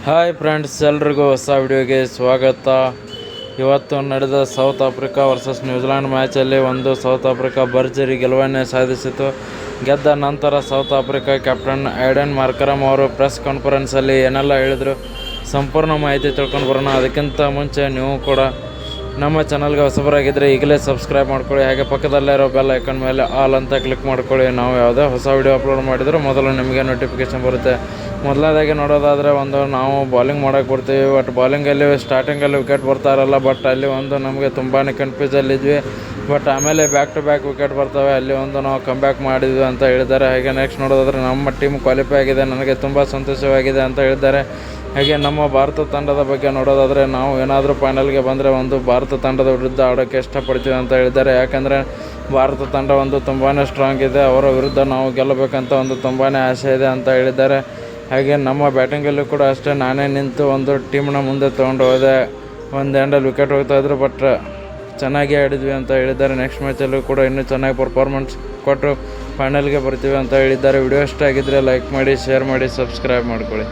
Hi friends, ಎಲ್ರಿಗೂ ಹೊಸ ವಿಡಿಯೋಗೆ ಸ್ವಾಗತ. ಇವತ್ತು ನಡೆದ ಸೌತ್ ಆಫ್ರಿಕಾ ವರ್ಸಸ್ ನ್ಯೂಜಿಲೆಂಡ್ ಮ್ಯಾಚಲ್ಲಿ ಸೌತ್ ಆಫ್ರಿಕಾ ಭರ್ಜರಿ ಗೆಲುವನ್ನು ಸಾಧಿಸಿತು. ಗೆದ್ದ ನಂತರ south Africa captain Aiden Markram ಅವರು ಪ್ರೆಸ್ ಕಾನ್ಫರೆನ್ಸಲ್ಲಿ ಏನೆಲ್ಲ ಹೇಳಿದರು ಸಂಪೂರ್ಣ ಮಾಹಿತಿ ತಿಳ್ಕೊಂಡು ಬರೋಣ. ಅದಕ್ಕಿಂತ ಮುಂಚೆ ನೀವು ಕೂಡ ನಮ್ಮ ಚಾನಲ್ಗೆ ಹೊಸಬರಾಗಿದ್ದರೆ ಈಗಲೇ ಸಬ್ಸ್ಕ್ರೈಬ್ ಮಾಡ್ಕೊಳ್ಳಿ. ಹಾಗೆ ಪಕ್ಕದಲ್ಲೇ ಇರೋ ಬೆಲ್ ಐಕಾನ್ ಮೇಲೆ ಆಲ್ ಅಂತ ಕ್ಲಿಕ್ ಮಾಡ್ಕೊಳ್ಳಿ. ನಾವು ಯಾವುದೇ ಹೊಸ ವಿಡಿಯೋ ಅಪ್ಲೋಡ್ ಮಾಡಿದರೂ ಮೊದಲು ನಿಮಗೆ ನೋಟಿಫಿಕೇಷನ್ ಬರುತ್ತೆ. ಮೊದಲನೇದಾಗಿ ನೋಡೋದಾದರೆ ನಾವು ಬಾಲಿಂಗ್ ಮಾಡೋಕ್ಕೆ ಬರ್ತೀವಿ. ಬಟ್ ಬಾಲಿಂಗಲ್ಲಿ ಸ್ಟಾರ್ಟಿಂಗಲ್ಲಿ ವಿಕೆಟ್ ಬರ್ತಾರಲ್ಲ, ಬಟ್ ಅಲ್ಲಿ ನಮಗೆ ತುಂಬಾ ಕನ್ಫ್ಯೂಸಲ್ಲಿದ್ವಿ. ಬಟ್ ಆಮೇಲೆ ಬ್ಯಾಕ್ ಟು ಬ್ಯಾಕ್ ವಿಕೆಟ್ ಬರ್ತವೆ, ಅಲ್ಲಿ ನಾವು ಕಮ್ಬ್ಯಾಕ್ ಮಾಡಿದ್ವಿ ಅಂತ ಹೇಳಿದ್ದಾರೆ. ಹಾಗೆ ನೆಕ್ಸ್ಟ್ ನೋಡೋದಾದರೆ ನಮ್ಮ ಟೀಮ್ ಕ್ವಾಲಿಫೈ ಆಗಿದೆ, ನನಗೆ ತುಂಬ ಸಂತೋಷವಾಗಿದೆ ಅಂತ ಹೇಳಿದ್ದಾರೆ. ಹಾಗೆ ನಮ್ಮ ಭಾರತ ತಂಡದ ಬಗ್ಗೆ ನೋಡೋದಾದರೆ ನಾವು ಏನಾದರೂ ಫೈನಲ್ಗೆ ಬಂದರೆ ಭಾರತ ತಂಡದ ವಿರುದ್ಧ ಆಡೋಕ್ಕೆ ಇಷ್ಟಪಡ್ತೀವಿ ಅಂತ ಹೇಳಿದ್ದಾರೆ. ಯಾಕಂದರೆ ಭಾರತ ತಂಡ ತುಂಬಾ ಸ್ಟ್ರಾಂಗ್ ಇದೆ, ಅವರ ವಿರುದ್ಧ ನಾವು ಗೆಲ್ಲಬೇಕಂತ ತುಂಬಾ ಆಸೆ ಇದೆ ಅಂತ ಹೇಳಿದ್ದಾರೆ. ಹಾಗೆ ನಮ್ಮ ಬ್ಯಾಟಿಂಗಲ್ಲೂ ಕೂಡ ಅಷ್ಟೇ, ನಾನೇ ನಿಂತು ಟೀಮ್ನ ಮುಂದೆ ತೊಗೊಂಡು ಹೋದೆ. ಎಂಡಲ್ಲಿ ವಿಕೆಟ್ ಹೋಗ್ತಾಯಿದ್ರು, ಬಟ್ ಚೆನ್ನಾಗಿ ಆಡಿದ್ವಿ ಅಂತ ಹೇಳಿದ್ದಾರೆ. ನೆಕ್ಸ್ಟ್ ಮ್ಯಾಚಲ್ಲೂ ಕೂಡ ಇನ್ನೂ ಚೆನ್ನಾಗಿ ಪರ್ಫಾರ್ಮೆನ್ಸ್ ಕೊಟ್ಟು ಫೈನಲ್ಗೆ ಬರ್ತೀವಿ ಅಂತ ಹೇಳಿದ್ದಾರೆ. ವಿಡಿಯೋ ಇಷ್ಟ ಆಗಿದ್ದರೆ ಲೈಕ್ ಮಾಡಿ, ಶೇರ್ ಮಾಡಿ, ಸಬ್ಸ್ಕ್ರೈಬ್ ಮಾಡ್ಕೊಳ್ಳಿ.